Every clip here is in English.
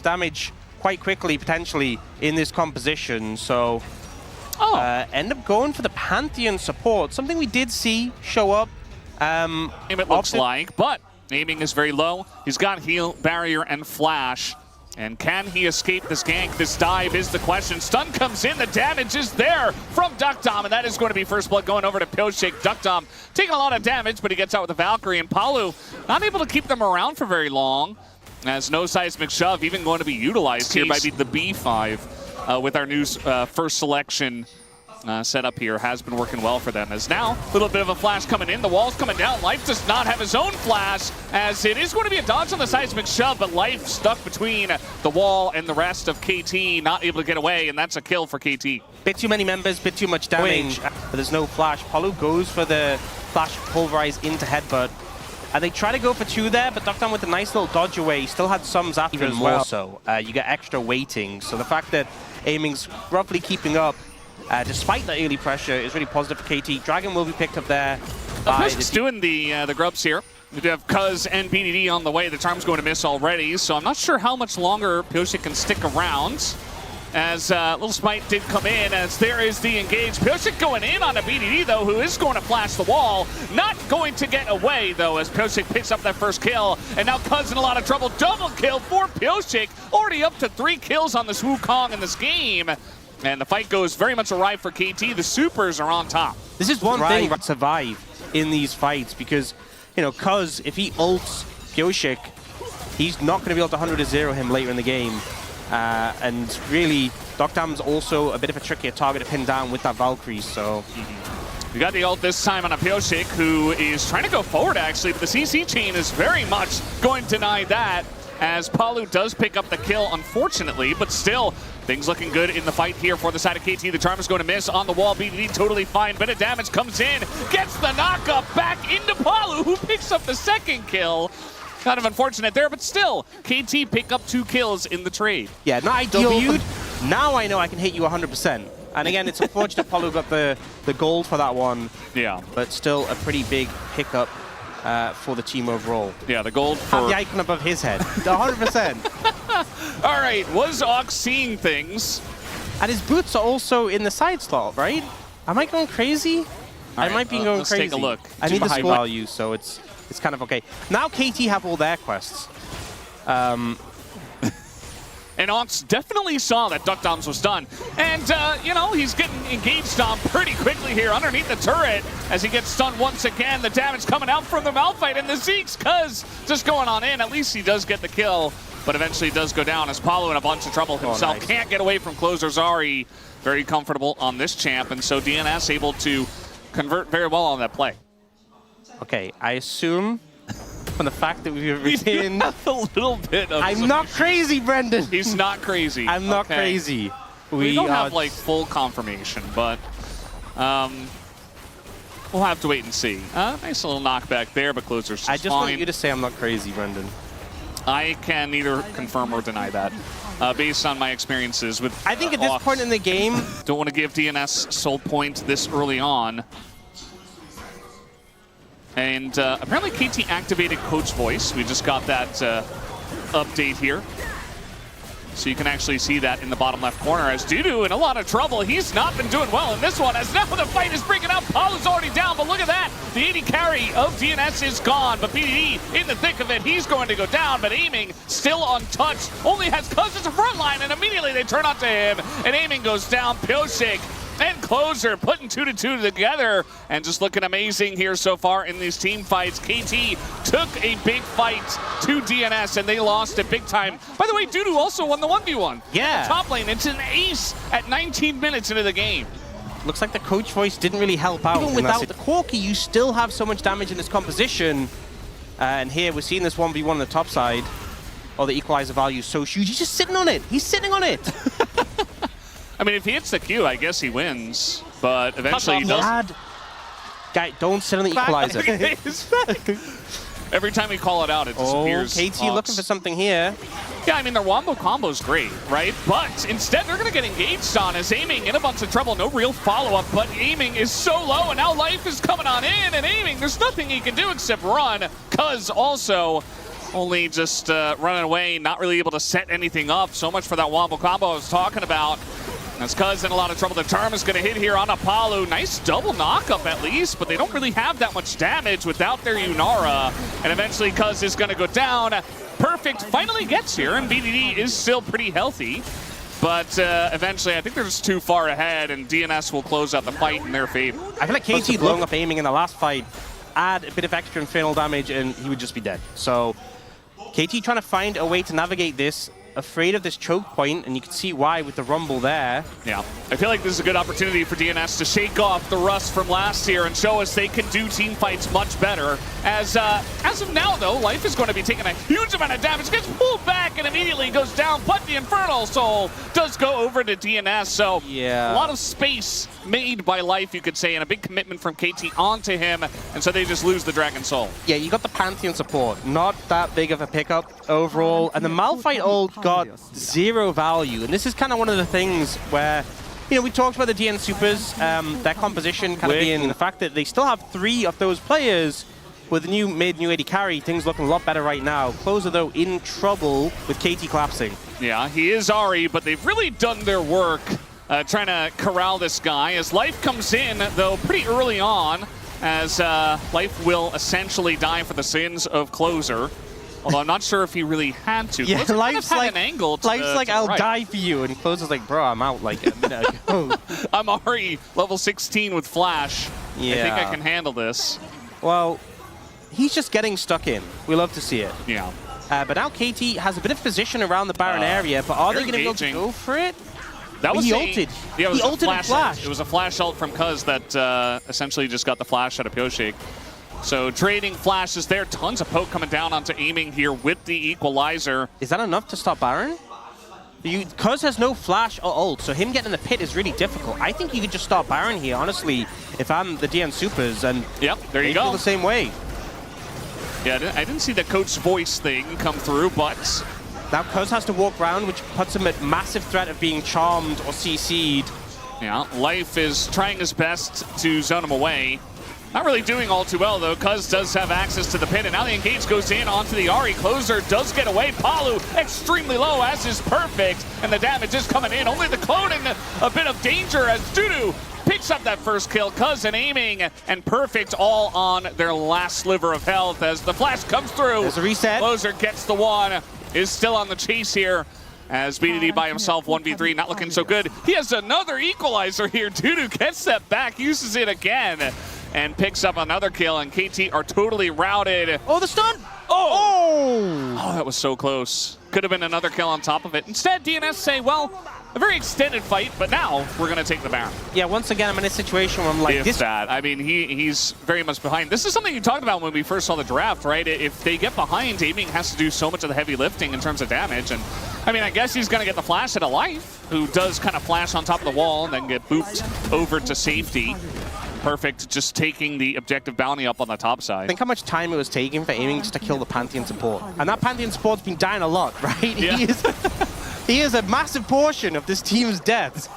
damage quite quickly, potentially, in this composition. So, end up going for the Pantheon support, something we did see show up. It looks like, but aiming is very low. He's got heal, barrier, and flash. And can he escape this gank? This dive is the question. Stun comes in, the damage is there from Duckdom, and that is going to be first blood going over to Pioshik. Duckdom taking a lot of damage, but he gets out with the Valkyrie, and Palu not able to keep them around for very long, as no seismic shove even going to be utilized here by the B5 with our new first selection setup here. Has been working well for them, as now a little bit of a flash coming in, the wall's coming down. Life does not have his own flash, as it is going to be a dodge on the seismic shove, but Life stuck between the wall and the rest of KT, not able to get away, and that's a kill for KT. Bit too many members, bit too much damage, but there's no flash. Palu goes for the flash pulverize into headbutt. And they try to go for 2 there, but Duckdown with a nice little dodge away. He still had sums after even more so. You get extra weighting, so the fact that aiming's roughly keeping up despite the early pressure is really positive for KT. Dragon will be picked up there. Pioshik's doing the grubs here. We do have Cuz and BDD on the way. The charm's going to miss already, so I'm not sure how much longer Pioshik can stick around. As Little Smite did come in, as there is the engage. Pioshik going in on a BDD, though, who is going to flash the wall. Not going to get away, though, as Pioshik picks up that first kill. And now Cuz in a lot of trouble. Double kill for Pioshik. Already up to 3 kills on this Wukong in this game. And the fight goes very much awry for KT. The SOOPers are on top. This is one thing to survive in these fights, because, you know, Cuz, if he ults Pioshik, he's not going to be able to 100-0 him later in the game. And really, Duckdom's also a bit of a trickier target to pin down with that Valkyrie, so... We got the ult this time on a Pioshik, who is trying to go forward, actually, but the CC chain is very much going to deny that, as Palu does pick up the kill, unfortunately, but still, things looking good in the fight here for the side of KT. The charm is going to miss on the wall. BDD totally fine. Bit of damage comes in, gets the knockup back into Palu, who picks up the second kill. Kind of unfortunate there, but still, KT pick up 2 kills in the trade. Yeah, not ideal. Now I know I can hit you 100%. And again, it's unfortunate Palu got the gold for that one. Yeah. But still a pretty big hiccup for the team overall. Yeah, the gold for... Have the icon above his head. 100%. All right, was Ox seeing things? And his boots are also in the side slot, right? Am I going crazy? I might be going let's crazy. Take a look. I need the score value, so it's kind of okay. Now KT have all their quests. And Ox definitely saw that Duckdom's was done. And, you know, he's getting engaged on pretty quickly here underneath the turret as he gets stunned once again. The damage coming out from the Malphite and the Zeke's Cuz just going on in. At least he does get the kill, but eventually does go down as Palu in a bunch of trouble himself. Nice. Can't Can't get away from Closer Zari. Very comfortable on this champ, and so DNS able to convert very well on that play. Okay, I assume from the fact that we've retained a little bit of... I'm not crazy, Brendan. He's not crazy. I'm not crazy. We don't have like full confirmation, but we'll have to wait and see. Nice little knockback there, but Closer's just I just want you to say I'm not crazy, Brendan. I can neither confirm or deny that, based on my experiences with I think at this point in the game... Don't want to give DNS soul point this early on. And apparently KT activated Coach Voice. We just got that update here. So you can actually see that in the bottom left corner as Dudu in a lot of trouble. He's not been doing well in this one as now the fight is bringing up. Palu's already down, but look at that. The 80 carry of DNS is gone, but BDD in the thick of it. He's going to go down, but aiming still untouched. Only has Cuz as a front line, and immediately they turn onto him, and aiming goes down. Pioshik and Closer putting 2-2 together and just looking amazing here so far in these team fights. KT took a big fight to DNS and they lost it big time. By the way, Dudu also won the 1v1. Yeah. Top lane, it's an ace at 19 minutes into the game. Looks like the Coach Voice didn't really help out. Even without the Corki, you still have so much damage in this composition. And here we're seeing this 1v1 on the top side. Oh, the equalizer value is so huge. He's just sitting on it. He's sitting on it. I mean, if he hits the Q, I guess he wins, but eventually he does. Guy, don't sit on the equalizer. Every time we call it out, it disappears. KT looking for something here. Yeah, I mean, their wombo combo's great, right? But instead, they're going to get engaged on as aiming in a bunch of trouble. No real follow-up, but aiming is so low, and now Life is coming on in, and aiming, there's nothing he can do except run. Cuz also only just running away, not really able to set anything up. So much for that wombo combo I was talking about. As Cuz in a lot of trouble. The charm is going to hit here on Apollo. Nice double knockup at least, but they don't really have that much damage without their Yunara. And eventually Cuz is going to go down. Perfect finally gets here, and BDD is still pretty healthy. But eventually, I think they're just too far ahead, and DNS will close out the fight in their favor. I feel like KT blowing up aiming in the last fight, add a bit of extra infernal damage, and he would just be dead. So KT trying to find a way to navigate this, afraid of this choke point, and you can see why with the rumble there. Yeah, I feel like this is a good opportunity for DNS to shake off the rust from last year and show us they can do team fights much better. As of now, though, Life is going to be taking a huge amount of damage, gets pulled back and immediately goes down, but the Infernal Soul does go over to DNS, so yeah, a lot of space made by Life, you could say, and a big commitment from KT onto him, and so they just lose the Dragon Soul. Yeah, you got the Pantheon support, not that big of a pickup overall, and the Malphite ult got zero value, and this is kind of one of the things where, you know, we talked about the DN Supers, their composition kind of being the fact that they still have 3 of those players with the new mid, new AD carry. Things looking a lot better right now. Closer, though, in trouble with KT collapsing. Yeah, he is Ari, but they've really done their work trying to corral this guy. As Life comes in, though, pretty early on, as Life will essentially die for the sins of Closer. Although I'm not sure if he really had to. Yeah, Life's like an angle to Life's like, I'll die for you, and Closer's like, bro, I'm out like a minute ago. I'm already level 16 with Flash. Yeah. I think I can handle this. Well, he's just getting stuck in. We love to see it. Yeah. But now KT has a bit of position around the Baron area, but are they going to be able to go for it? That was he ulted. Yeah, it was he ulted and flashed. It was a flash ult from Cuz that essentially just got the flash out of Pyoshik. So trading flashes there, tons of poke coming down onto aiming here with the equalizer. Is that enough to stop Baron? Cuz has no flash or ult, so him getting in the pit is really difficult. I think you could just stop Baron here, honestly, if I'm the DN Supers, and yep, there you go. Feel the same way. Yeah, I didn't see the coach voice thing come through, but now Cuz has to walk around, which puts him at massive threat of being charmed or CC'd. Yeah, Life is trying his best to zone him away. Not really doing all too well, though. Cuz does have access to the pit, and now the engage goes in onto the Ari. Closer does get away. Palu extremely low, as is Perfect, and the damage is coming in. Only the clone in a bit of danger as Dudu picks up that first kill. Cuz and aiming and Perfect all on their last sliver of health as the flash comes through. There's a reset. Closer gets the one, is still on the chase here. As BDD by himself, 1v3, not looking so good. He has another equalizer here. Dudu gets that back, uses it again, and picks up another kill, and KT are totally routed. Oh, the stun! Oh, that was so close. Could have been another kill on top of it. Instead, DNS say, well, a very extended fight, but now we're going to take the Baron. Yeah, once again, I'm in a situation where I'm like, this bad. I mean, he's very much behind. This is something you talked about when we first saw the draft, right? If they get behind, aiming has to do so much of the heavy lifting in terms of damage. And I mean, I guess he's going to get the flash at a Life, who does kind of flash on top of the wall and then get booped over to safety. Perfect, just taking the objective bounty up on the top side. Think how much time it was taking for aiming just to kill the Pantheon support. And that Pantheon support's been dying a lot, right? Yeah. He is a massive portion of this team's deaths.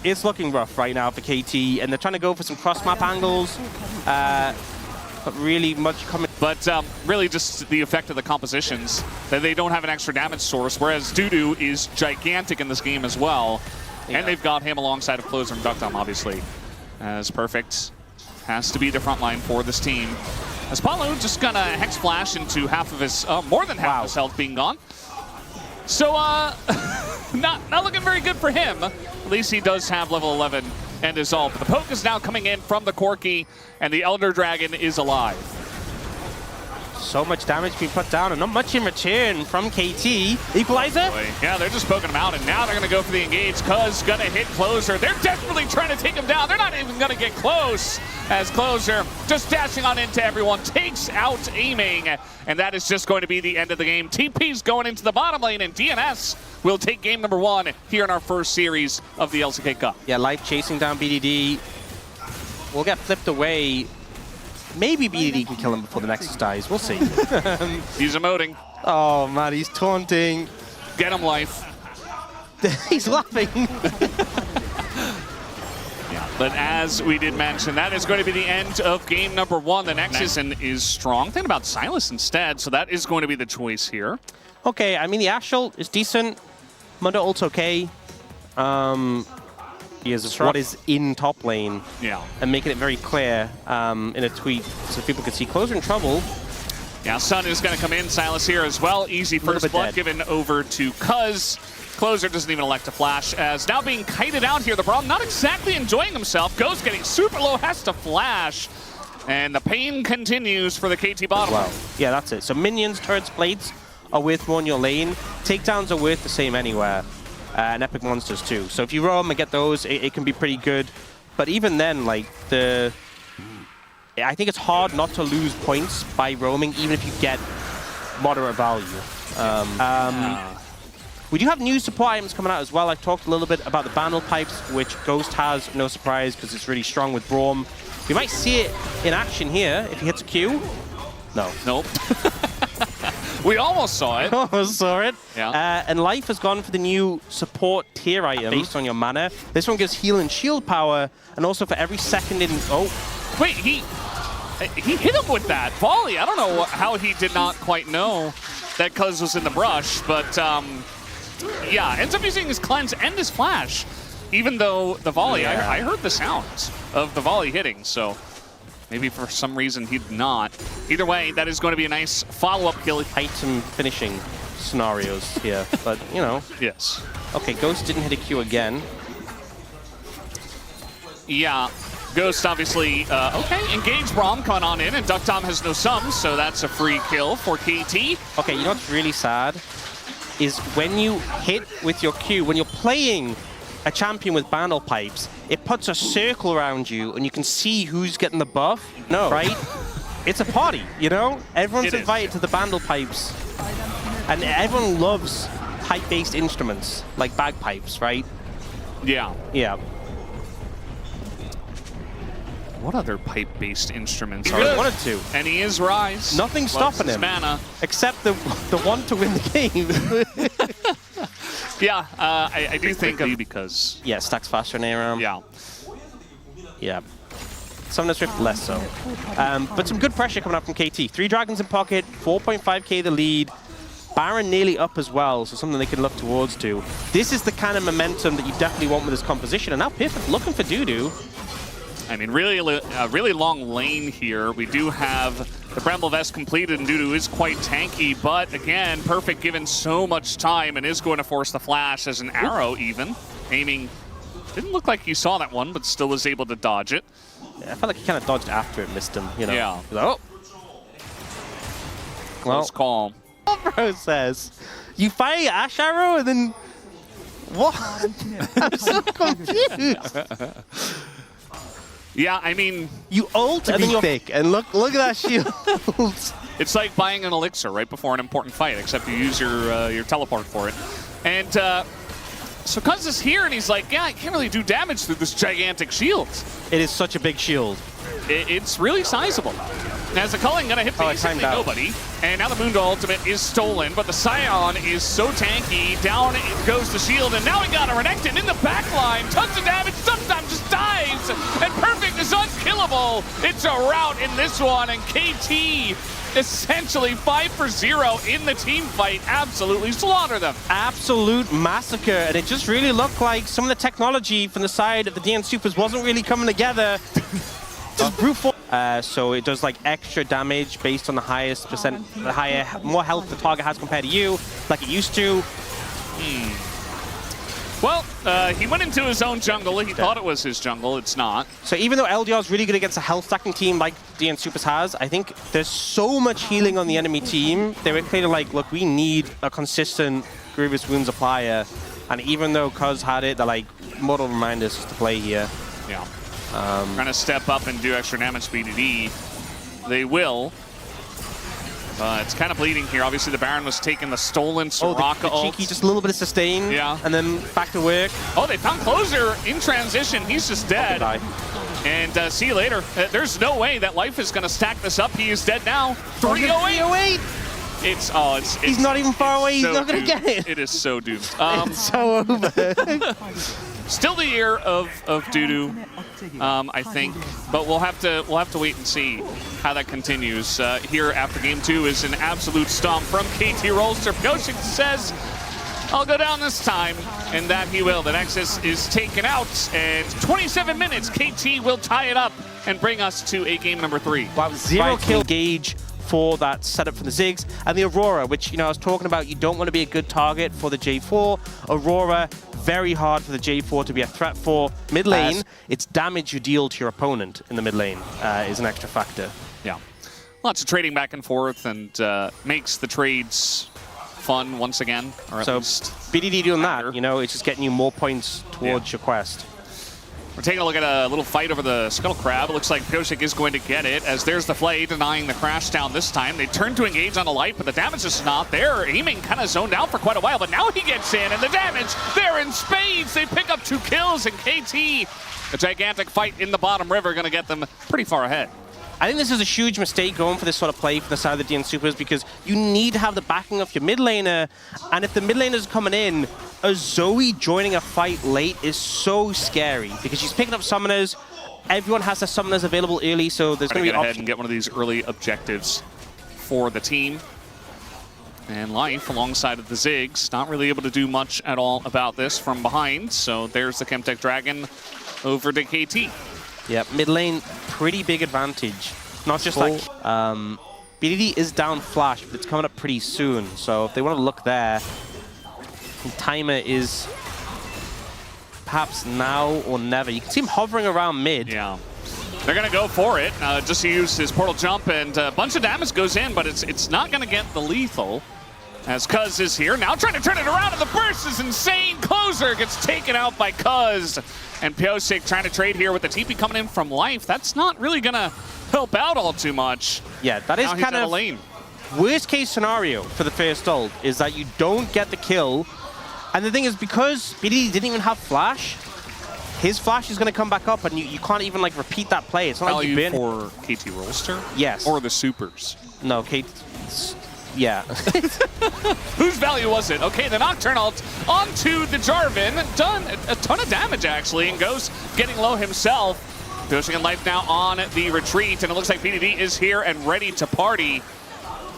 It's looking rough right now for KT, and they're trying to go for some cross-map angles. But really much coming. But really just the effect of the compositions, that they don't have an extra damage source, whereas Dudu is gigantic in this game as well. Yeah. And they've got him alongside of Closer and Duckdom, obviously. As Perfect has to be the front line for this team. As Paulo just gonna Hex Flash into half of his, more than half of his health being gone. So, not looking very good for him. At least he does have level 11 and his ult. But the poke is now coming in from the Corki, and the Elder Dragon is alive. So much damage being put down, and not much in return from KT. Equalizer? Yeah, they're just poking him out, and now they're going to go for the engage. Cuz gonna hit Closer. They're desperately trying to take him down. They're not even going to get close, as Closer just dashing on into everyone, takes out aiming, and that is just going to be the end of the game. TP's going into the bottom lane, and DNS will take game number 1 here in our first series of the LCK Cup. Yeah, Life chasing down BDD. We'll get flipped away. Maybe BDD can kill him before the Nexus dies. We'll see. He's emoting. Oh, man, he's taunting. Get him, Life. He's laughing. Yeah, But as we did mention, that is going to be the end of game number 1. The Nexus is strong. Thinking about Silas instead, so that is going to be the choice here. Okay, I mean, the Ashel is decent. Mundo ult's okay. He is what is in top lane. Yeah. And making it very clear in a tweet so people could see Closer in trouble. Yeah, Sun is going to come in. Silas here as well. Easy first blood given over to Cuz. Closer doesn't even elect to flash, as now being kited out here. The Braum not exactly enjoying himself. Ghost getting super low, has to flash. And the pain continues for the KT bottom. Wow. Yeah, that's it. So minions, turrets, plates are worth more in your lane. Takedowns are worth the same anywhere. And epic monsters too. So if you roam and get those, it can be pretty good. But even then, like, I think it's hard not to lose points by roaming, even if you get moderate value. We do have new support items coming out as well. I talked a little bit about the Bandle Pipes, which Ghost has, no surprise, because it's really strong with Braum. We might see it in action here if he hits a Q. No. Nope. We almost saw it. Almost saw it. Yeah. And Life has gone for the new support tier item based on your mana. This one gives heal and shield power, and also for every second in... Oh. Wait, he hit him with that volley. I don't know how he did not quite know that Cuz was in the brush, but yeah, ends up using his cleanse and his flash, even though the volley, yeah. I heard the sounds of the volley hitting, so maybe for some reason he did not. Either way, that is going to be a nice follow-up kill. Item finishing scenarios here, but you know. Yes. Okay, Ghost didn't hit a Q again. Yeah. Ghost obviously, okay, engage Braum coming on in, and Duck Tom has no sums, so that's a free kill for KT. Okay, you know what's really sad? Is when you hit with your Q, when you're playing a champion with Bandle Pipes, it puts a circle around you, and you can see who's getting the buff. No. Right? It's a party, you know? Everyone's invited to the Bandle Pipes, and everyone loves pipe-based instruments, like bagpipes, right? Yeah. Yeah. What other pipe-based instruments are there? Wanted to. And he is Rise. Nothing's stopping him. Mana. Except the one to win the game. Yeah, I do think of because... Yeah, stacks faster in ARAM. Yeah. Yeah. Summoner's Rift less so. But some good pressure coming up from KT. 3 Dragons in pocket, 4.5k the lead. Baron nearly up as well, so something they can look towards too. This is the kind of momentum that you definitely want with this composition. And now Piff looking for Dudu. I mean, really long lane here. We do have the Bramble Vest completed, and Dudu is quite tanky, but again, Perfect given so much time and is going to force the flash as an arrow even. Aiming, didn't look like you saw that one, but still was able to dodge it. Yeah, I felt like he kind of dodged after it missed him, you know? Yeah. Like, oh. Close call. Bro says, you fire Ash Arrow and then... What? I'm so confused. Yeah, I mean... You ult and then you're thick, and look at that shield. It's like buying an elixir right before an important fight, except you use your teleport for it. And so Cuz is here, and he's like, yeah, I can't really do damage through this gigantic shield. It is such a big shield. It's really sizable. As the culling gonna hit basically nobody, and now the Mundo ultimate is stolen, but the Scion is so tanky. Down it goes the shield, and now we got a Renekton in the back line. Tons of damage, sometimes just dives, and Perfect is unkillable. It's a rout in this one, and KT essentially 5 for 0 in the team fight. Absolutely slaughter them. Absolute massacre, and it just really looked like some of the technology from the side of the DNS SOOPers wasn't really coming together. Just brute force. So it does like extra damage based on the highest percent, more health the target has compared to you, like it used to. Well, he went into his own jungle. He thought it was his jungle. It's not. So even though LDR is really good against a health stacking team like DNS SOOPers has, I think there's so much healing on the enemy team. They were clearly like, look, we need a consistent Grievous Wounds applier. And even though Cuz had it, they're like, mortal reminders to play here. Yeah. Trying to step up and do extra damage BDD. They will. It's kind of bleeding here. Obviously, the Baron was taking the stolen Soraka the cheeky, just a little bit of sustain. Yeah. And then back to work. Oh, they found Closer in transition. He's just dead. And see you later. There's no way that Life is going to stack this up. He is dead now. 308. It's he's not even far away. He's not going to get it. It is so doomed. It's so over. Still the year of Dudu, I think, but we'll have to wait and see how that continues. Here after game 2 is an absolute stomp from KT Rolster. Pyosik says, "I'll go down this time," and that he will. The Nexus is taken out, and 27 minutes, KT will tie it up and bring us to a game number 3. Wow, 0 kill gauge for that setup for the Ziggs, and the Aurora, which, you know, I was talking about, you don't want to be a good target for the J4. Aurora, very hard for the J4 to be a threat for. Mid lane, it's damage you deal to your opponent in the mid lane is an extra factor. Yeah, lots of trading back and forth, and makes the trades fun once again, or at least BDD doing that, you know, it's just getting you more points towards your quest. We're taking a look at a little fight over the Scuttle Crab. It looks like Pyosik is going to get it, as there's the Flay denying the crash down this time. They turn to engage on the light, but the damage is not there. Aiming kind of zoned out for quite a while, but now he gets in, and the damage there in spades. They pick up 2 kills, and KT, a gigantic fight in the bottom river, going to get them pretty far ahead. I think this is a huge mistake going for this sort of play from the side of the DN Supers, because you need to have the backing of your mid laner, and if the mid laner is coming in, a Zoe joining a fight late is so scary, because she's picking up summoners. Everyone has their summoners available early, so there's going to be ahead and get one of these early objectives for the team. And Life, alongside of the Ziggs, not really able to do much at all about this from behind, so there's the Chemtech Dragon over to KT. Yeah, mid lane, pretty big advantage. Not just like, BDD is down Flash, but it's coming up pretty soon. So if they want to look there, timer is perhaps now or never. You can see him hovering around mid. Yeah, they're going to go for it. Just to use his portal jump, and a bunch of damage goes in, but it's not going to get the lethal. As Cuz is here, now trying to turn it around, and the burst is insane. Closer gets taken out by Cuz. And Pyosik trying to trade here with the TP coming in from Life. That's not really going to help out all too much. Yeah, that is kind of lane. Worst case scenario for the first ult is that you don't get the kill. And the thing is, because BDD didn't even have Flash, his Flash is going to come back up, and you can't even like repeat that play. It's not like you for KT Rolster? Yes. Or the Supers? No, KT... Yeah. Whose value was it? Okay, the Nocturne ult onto the Jarvan. Done a ton of damage, actually, and goes getting low himself. Pyosik and Life now on the retreat, and it looks like BDD is here and ready to party,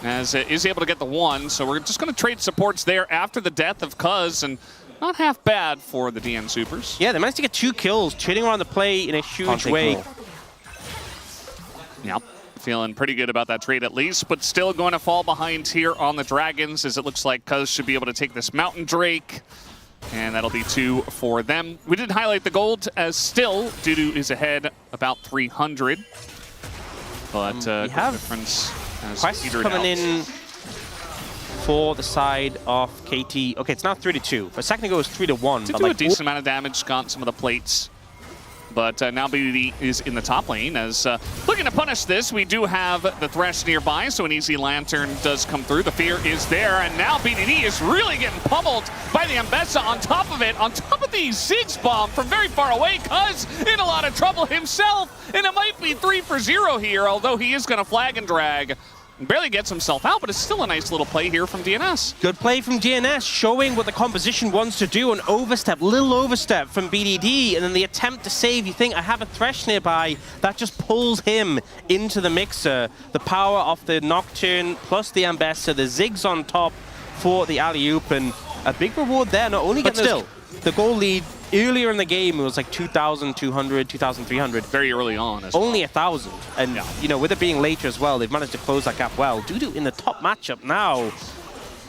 as is able to get the 1. So we're just going to trade supports there after the death of Cuz, and not half bad for the DN Supers. Yeah, they managed to get 2 kills, trading around the play in a huge way. Yep. Feeling pretty good about that trade at least, but still going to fall behind here on the Dragons, as it looks like Cuz should be able to take this Mountain Drake, and that'll be 2 for them. We did highlight the gold, as still Dudu is ahead about 300, but we have difference as quests coming in for the side of KT. Okay, it's now 3-2. For a second ago it was 3-1. Did do a decent amount of damage, got some of the plates. But now BDD is in the top lane, as looking to punish this. We do have the Thresh nearby, so an easy Lantern does come through. The fear is there, and now BDD is really getting pummeled by the Ambessa on top of it, on top of the Ziggs bomb from very far away. Cuz in a lot of trouble himself, and it might be 3 for 0 here, although he is going to flag and drag. Barely gets himself out, but it's still a nice little play here from DNS. Good play from DNS, showing what the composition wants to do. An overstep, little overstep from BDD, and then the attempt to save. You think, I have a Thresh nearby. That just pulls him into the mixer. The power of the Nocturne plus the Ambessa, the Ziggs on top for the alley-oop, and a big reward there. Not only getting the goal lead. Earlier in the game, it was like 2,200, 2,300. Very early on. Only 1,000. And, you know, with it being later as well, they've managed to close that gap well. Dudu in the top matchup now.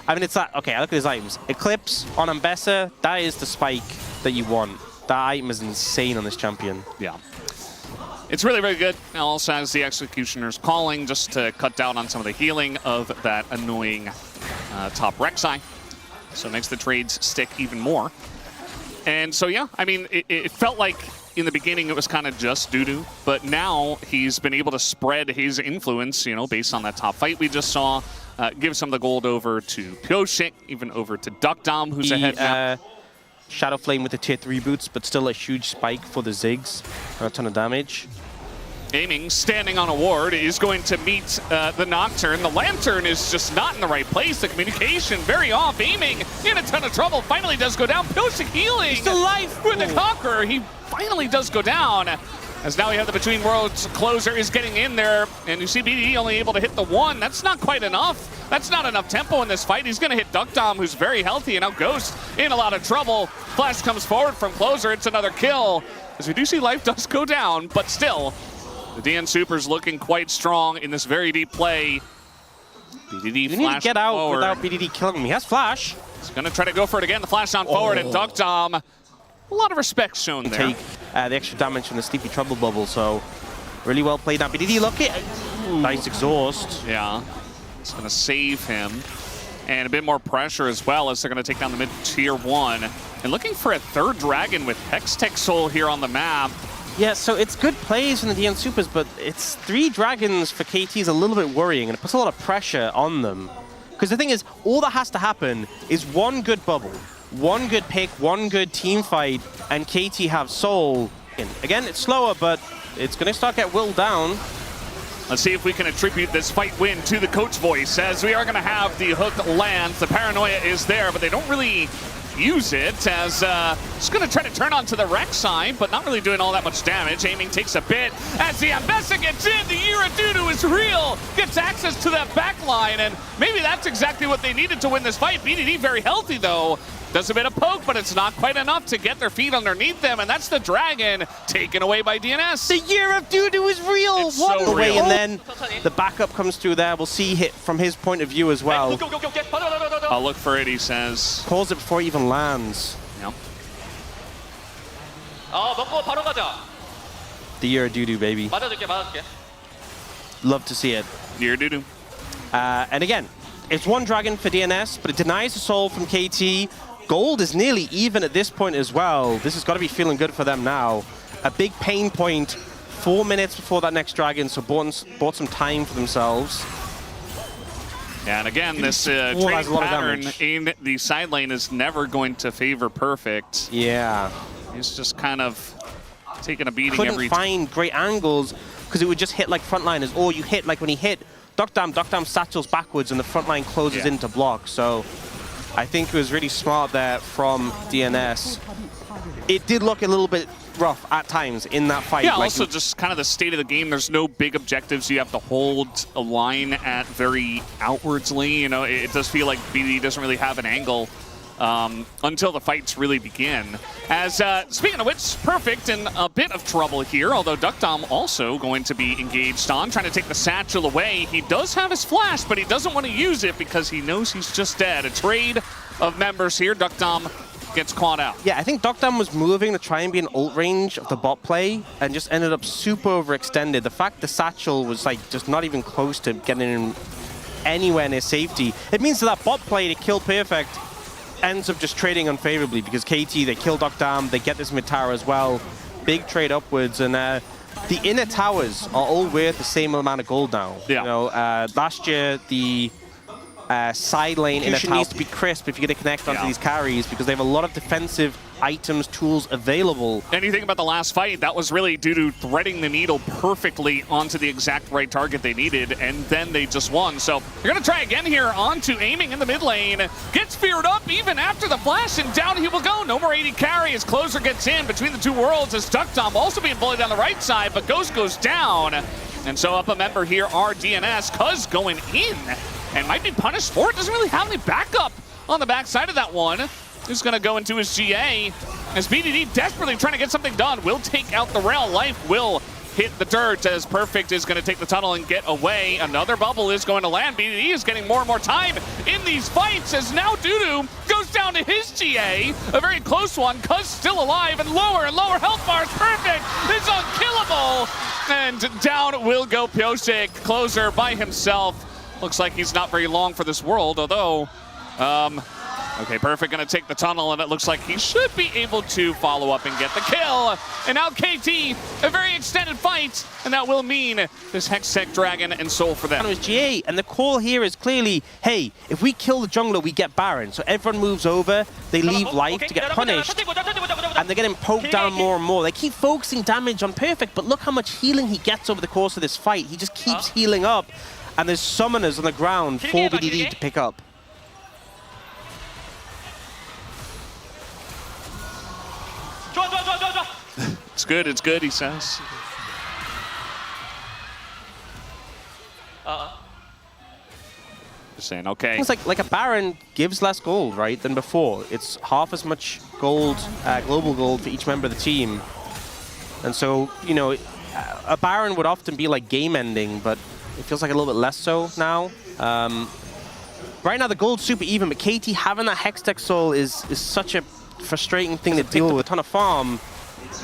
I mean, it's that, okay, I look at his items. Eclipse on Ambessa, that is the spike that you want. That item is insane on this champion. Yeah. It's really, really good. It also has the Executioner's Calling, just to cut down on some of the healing of that annoying top Rek'Sai. So it makes the trades stick even more. And so, yeah, I mean, it felt like in the beginning it was kind of just Dudu, but now he's been able to spread his influence, you know, based on that top fight we just saw, give some of the gold over to Pyosik, even over to Duckdom, who's ahead now. Shadow Flame with the tier 3 boots, but still a huge spike for the Ziggs. A ton of damage. Aiming, standing on a ward, is going to meet the Nocturne. The Lantern is just not in the right place. The communication very off. Aiming in a ton of trouble. Finally does go down. Pyosik healing. He's still alive. With the Conqueror. He finally does go down. As now we have the Between Worlds closer is getting in there. And you see BDD only able to hit the one. That's not quite enough. That's not enough tempo in this fight. He's going to hit Duckdom, who's very healthy. And now Ghost in a lot of trouble. Flash comes forward from closer. It's another kill. As we do see life does go down, but still. The DN SOOPers looking quite strong in this very deep play. BDD you need to get out forward. without BDD killing him. He has flash. He's going to try to go for it again. The flash on forward, and Duckdom, a lot of respect shown there. Take the extra damage from the Sleepy Trouble Bubble, so really well played now. BDD, look at nice exhaust. Yeah, it's going to save him. And a bit more pressure as well as they're going to take down the mid-tier 1. And looking for a third dragon with Hextech Soul here on the map. Yeah, so it's good plays from the DN SOOPers, but it's 3 dragons for KT is a little bit worrying, and it puts a lot of pressure on them. Because the thing is, all that has to happen is one good bubble, one good pick, one good team fight, and KT have Soul in. Again, it's slower, but it's going to start to get willed down. Let's see if we can attribute this fight win to the coach voice, as we are going to have the hook land. The paranoia is there, but they don't really use it, as just going to try to turn onto the Rek'Sai, but not really doing all that much damage. Aiming takes a bit as the Ambessa gets in. The Iradudu is real, gets access to that back line, and maybe that's exactly what they needed to win this fight. BDD very healthy though. Does a bit of poke, but it's not quite enough to get their feet underneath them, and that's the dragon taken away by DNS. The Year of Dudu is real! It's What so the way, real. and then the backup comes through there. We'll see hit from his point of view as well. I'll look for it, he says. Calls it before it even lands. Yep. The Year of Dudu, baby. Love to see it. Iradudu. And again, it's one dragon for DNS, but it denies the soul from KT. Gold is nearly even at this point as well. This has got to be feeling good for them now. A big pain point, 4 minutes before that next dragon, so bought some time for themselves. And again, this trade pattern in the side lane is never going to favor Perfect. Yeah. He's just kind of taking a beating Couldn't every find great angles because it would just hit like frontliners, or you hit like when he hit Duckdom satchels backwards and the front line closes in to block. So I think it was really smart there from DNS. It did look a little bit rough at times in that fight. Yeah, like, also just kind of the state of the game. There's no big objectives. You have to hold a line at very outwardsly. You know, it does feel like BDD doesn't really have an angle until the fights really begin. As speaking of which, Perfect in a bit of trouble here, although Duckdom also going to be engaged on, trying to take the satchel away. He does have his flash, but he doesn't want to use it because he knows he's just dead. A trade of members here. Duckdom gets caught out. Yeah, I think Duckdom was moving to try and be in ult range of the bot play and just ended up super overextended. The fact the satchel was like just not even close to getting in anywhere near safety, it means that bot play to kill Perfect ends up just trading unfavorably because KT, they kill Duckdom, they get this mid tower as well. Big trade upwards, and the inner towers are all worth the same amount of gold now. Yeah. You know, last year the side lane inner tower needs to be crisp if you're going to connect onto these carries because they have a lot of defensive items, tools available. Anything about the last fight, that was really due to threading the needle perfectly onto the exact right target they needed, and then they just won. So they're going to try again here onto Aiming in the mid lane. Gets feared up even after the flash, and down he will go. No more 80 carry as Closer gets in between the two worlds as Duckdom also being bullied on the right side, but Ghost goes down. And so up a member here are DNS, Cuz going in and might be punished for it. Doesn't really have any backup on the backside of that one. Who's going to go into his GA as BDD desperately trying to get something done. Will take out the rail. Life will hit the dirt as Perfect is going to take the tunnel and get away. Another bubble is going to land. BDD is getting more and more time in these fights as now Dudu goes down to his GA. A very close one. Cuz still alive and lower health bars. Perfect is unkillable. And down will go Pyosik. Closer by himself. Looks like he's not very long for this world, although Okay, Perfect gonna take the tunnel, and it looks like he should be able to follow up and get the kill. And now KT, a very extended fight, and that will mean this Hextech Dragon and Soul for them. It was GA, and the call here is clearly, hey, if we kill the jungler, we get Baron. So everyone moves over, they leave life to get punished, and they're getting poked down more and more. They keep focusing damage on Perfect, but look how much healing he gets over the course of this fight. He just keeps healing up, and there's summoners on the ground for BDD to pick up. It's good, he says. Just saying, okay. It's like a Baron gives less gold, right, than before. It's half as much gold, global gold for each member of the team. And so, you know, a Baron would often be like game ending, but it feels like a little bit less so now. Right now the gold's super even, but KT having that Hextech Soul is such a frustrating thing to deal with. A ton of farm.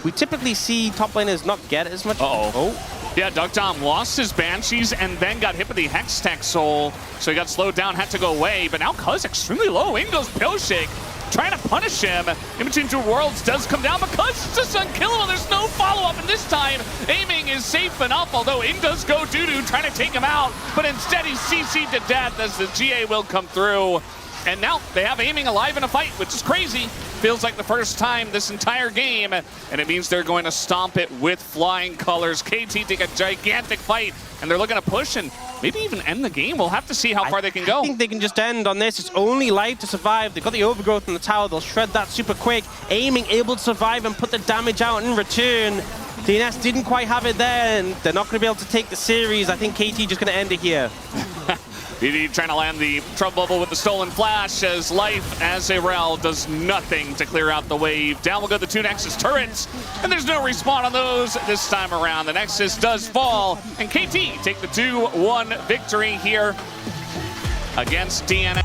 We typically see top laners not get as much. Yeah, Dugdom lost his Banshees and then got hit with the Hextech Soul, so he got slowed down, had to go away, but now Cuz extremely low. In goes Pillshake, trying to punish him. In between two worlds does come down, but Cuz is just unkillable. There's no follow-up, and this time aiming is safe enough, although In does go doo-doo, trying to take him out, but instead he's CC'd to death as the GA will come through. And now they have aiming alive in a fight, which is crazy. Feels like the first time this entire game, and it means they're going to stomp it with flying colors. KT take a gigantic fight, and they're looking to push and maybe even end the game. We'll have to see how far they can go. I think they can just end on this. It's only life to survive. They've got the overgrowth in the tower. They'll shred that super quick. Aiming, able to survive and put the damage out in return. DNS didn't quite have it there, and they're not going to be able to take the series. I think KT just going to end it here. BD trying to land the trouble bubble with the stolen flash as life as Arel does nothing to clear out the wave. Down will go the two Nexus turrets, and there's no respawn on those this time around. The Nexus does fall, and KT take the 2-1 victory here against DNS.